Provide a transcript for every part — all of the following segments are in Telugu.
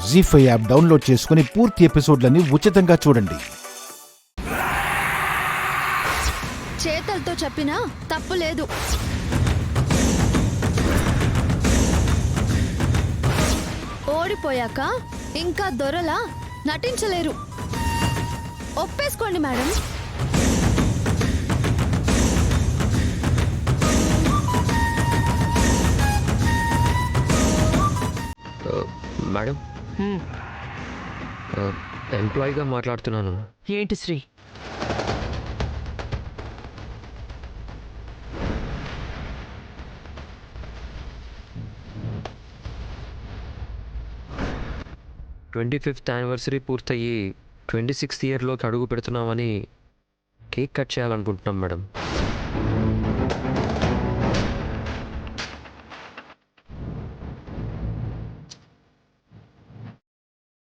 జీ5 యాప్ డౌన్లోడ్ చేసుకుని పూర్తి ఎపిసోడ్లని ఉచితంగా చూడండి. చేతలతో చెప్పినా తప్పు లేదు. ఓడిపోయాక ఇంకా దొరలా నటించలేరు. ఒప్పేసుకోండి మేడం. మేడం, ఎంప్లాయీగా మాట్లాడుతున్నాను. ఏంటి శ్రీ? ట్వంటీ 25th యానివర్సరీ పూర్తయ్యి 26th ఇయర్లోకి అడుగు పెడుతున్నామని కేక్ కట్ చేయాలనుకుంటున్నాం మేడం.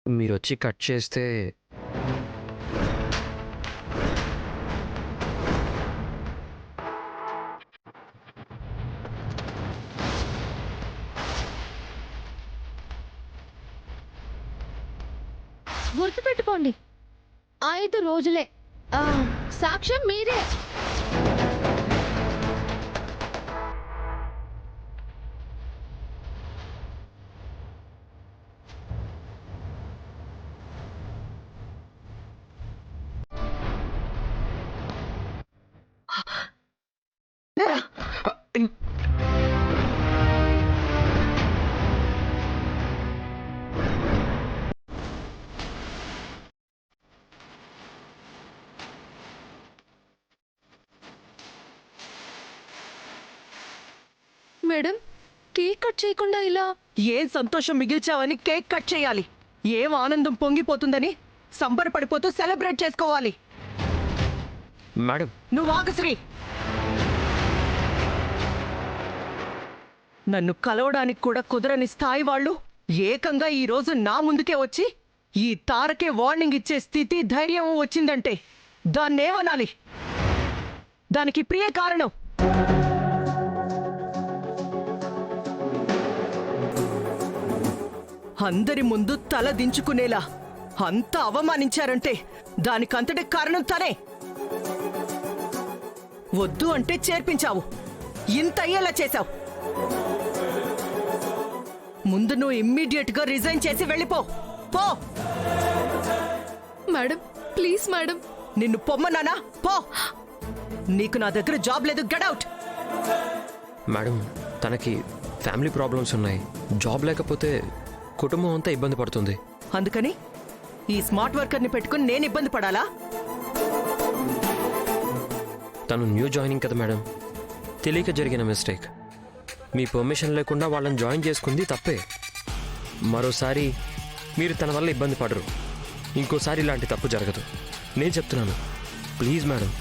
మీరు వచ్చి కట్ చేస్తే గుర్తుపెట్టుకోండి, 5 రోజులే. సాక్ష్యం మీరే. మేడం, కేక్ కట్ చేయకుండా ఇలా? ఏం సంతోషం మిగిల్చావని కేక్ కట్ చేయాలి? ఏం ఆనందం పొంగిపోతుందని సంబరపడిపోతూ సెలబ్రేట్ చేసుకోవాలి. మేడం, నువ్వు ఆగు శ్రీ. నన్ను కలవడానికి కూడా కుదరని స్థాయి వాళ్ళు ఏకంగా ఈ రోజు నా ముందుకే వచ్చి ఈ తారకే వార్నింగ్ ఇచ్చే స్థితి, ధైర్యం వచ్చిందంటే దాన్నేమనాలి? దానికి ప్రియ కారణం. అందరి ముందు తల దించుకునేలా అంత అవమానించారంటే దానికంతటి కారణం తనే. వద్దు అంటే చేర్పించావు, ఇంత అయ్యేలా చేశావు. ముందు నువ్వు ఇమ్మీడియట్ గా రిజైన్ చేసి వెళ్ళిపో. పో మేడం, ప్లీజ్ మేడం. నిన్ను పొమ్మన్నానా? పో. నీకు నా దగ్గర జాబ్ లేదు. Get out. మేడం, తనకి ఫ్యామిలీ ప్రాబ్లమ్స్ ఉన్నాయి. జాబ్ లేకపోతే కుటుంబం అంతా ఇబ్బంది పడుతుంది. అందుకని ఈ స్మార్ట్ వర్కర్ని పెట్టుకుని నేను ఇబ్బంది పడాలా? తను న్యూ జాయినింగ్ కదా మేడం, తెలియక జరిగిన మిస్టేక్. మీ పర్మిషన్ లేకుండా వాళ్ళని జాయిన్ చేసుకుంది తప్పే. మరోసారి మీరు తన వల్ల ఇబ్బంది పడరు. ఇంకోసారి ఇలాంటి తప్పు జరగదు. నేను చెప్తున్నాను, ప్లీజ్ మేడం.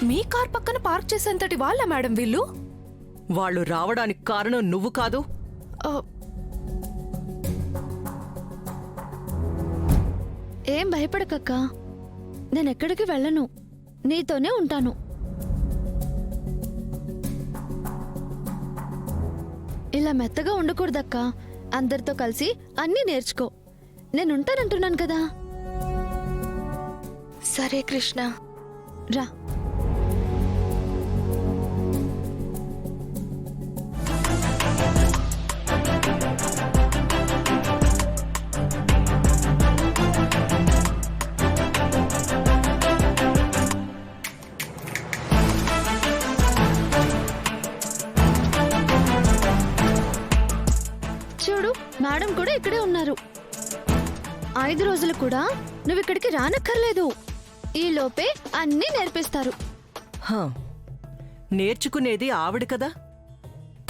మీ కార్ పక్కన పార్క్ చేసేంతటి వాళ్ళ మేడం వీళ్ళు? వాళ్ళు రావడానికి కారణం నువ్వు కాదు. ఏం భయపడకక్క, నేనెక్కడికి వెళ్ళను, నీతోనే ఉంటాను. ఇలా మెత్తగా ఉండకూడదక్క. అందరితో కలిసి అన్నీ నేర్చుకో. నేనుంటానంటున్నాను కదా. సరే కృష్ణ, రా. చూడు, మేడం కూడా ఇక్కడే ఉన్నారు. 5 రోజులు కూడా నువ్వు ఇక్కడికి రానక్కర్లేదు. ఈ లోపే అన్నీ నేర్పిస్తారు. హా, నేర్చుకునేది ఆవిడ కదా.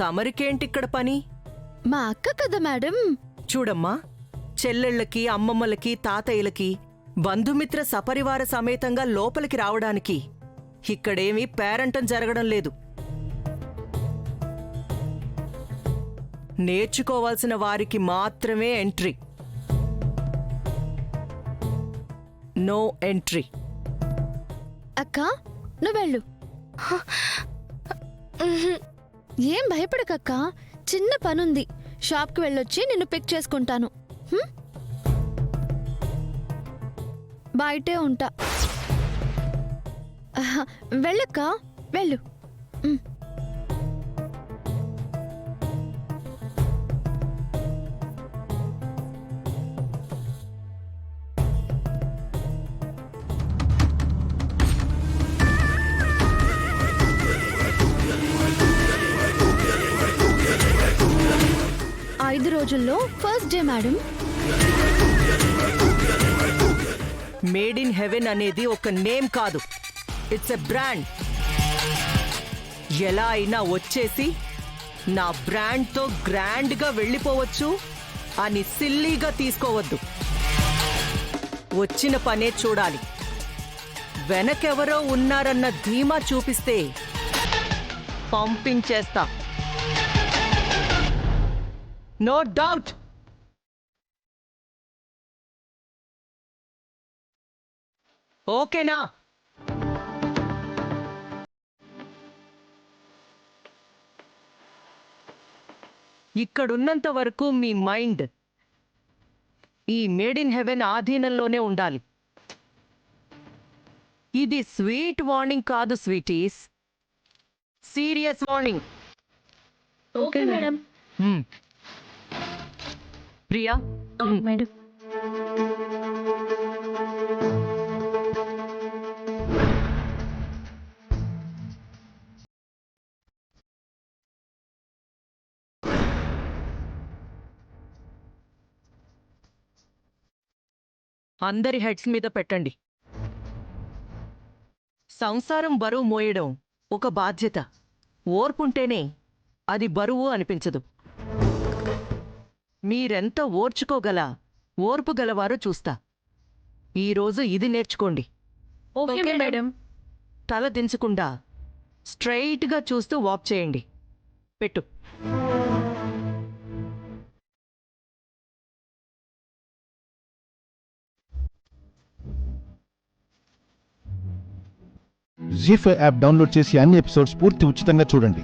తమరికేంటిక్కడ పని? మా అక్క కదా మేడం. చూడమ్మా, చెల్లెళ్ళకి, అమ్మమ్మలకి, తాతయ్యలకి, బంధుమిత్ర సపరివార సమేతంగా లోపలికి రావడానికి ఇక్కడేమీ పేరంటం జరగడం లేదు. నేర్చుకోవాల్సిన వారికి మాత్రమే ఎంట్రీ. No entry. అక్క నువ్వు వెళ్ళు. ఏం భయపడకక్క, చిన్న పనుంది. షాప్కి వెళ్ళొచ్చి నిన్ను పిక్ చేసుకుంటాను. హ్మ్? బయటే ఉంటా. వెళ్ళక్క, వెళ్ళు. హ్మ్. ఐదు రోజుల్లో first day madam. Made in heaven అనేది ఒక నేమ్ కాదు, ఇట్స్ ఎ బ్రాండ్. ఎలా అయినా వచ్చేసి నా బ్రాండ్తో గ్రాండ్గా వెళ్ళిపోవచ్చు అని సిల్లీగా తీసుకోవద్దు. వచ్చిన పనే చూడాలి. వెనకెవరో ఉన్నారన్న ధీమా చూపిస్తే పంపించేస్తా. No doubt. ఓకేనా? ఇక్కడున్నంత వరకు మీ మైండ్ ఈ మేడ్ ఇన్ హెవెన్ ఆధీనంలోనే ఉండాలి. ఇది స్వీట్ వార్నింగ్ కాదు sweeties, serious warning. Okay madam. Priya, madam. అందరి హెడ్స్ మీద పెట్టండి. సంసారం బరువు మోయడం ఒక బాధ్యత. ఓర్పుంటేనే అది బరువు అనిపించదు. మీరెంత ఓర్చుకోగల ఓర్పు గలవారో చూస్తా. ఈరోజు ఇది నేర్చుకోండి. Okay madam. తల దించకుండా స్ట్రైట్గా చూస్తూ వాక్ చేయండి. పెట్టు. జీ5 యాప్ డౌన్లోడ్ చేసి అన్ని ఎపిసోడ్స్ పూర్తి ఉచితంగా చూడండి.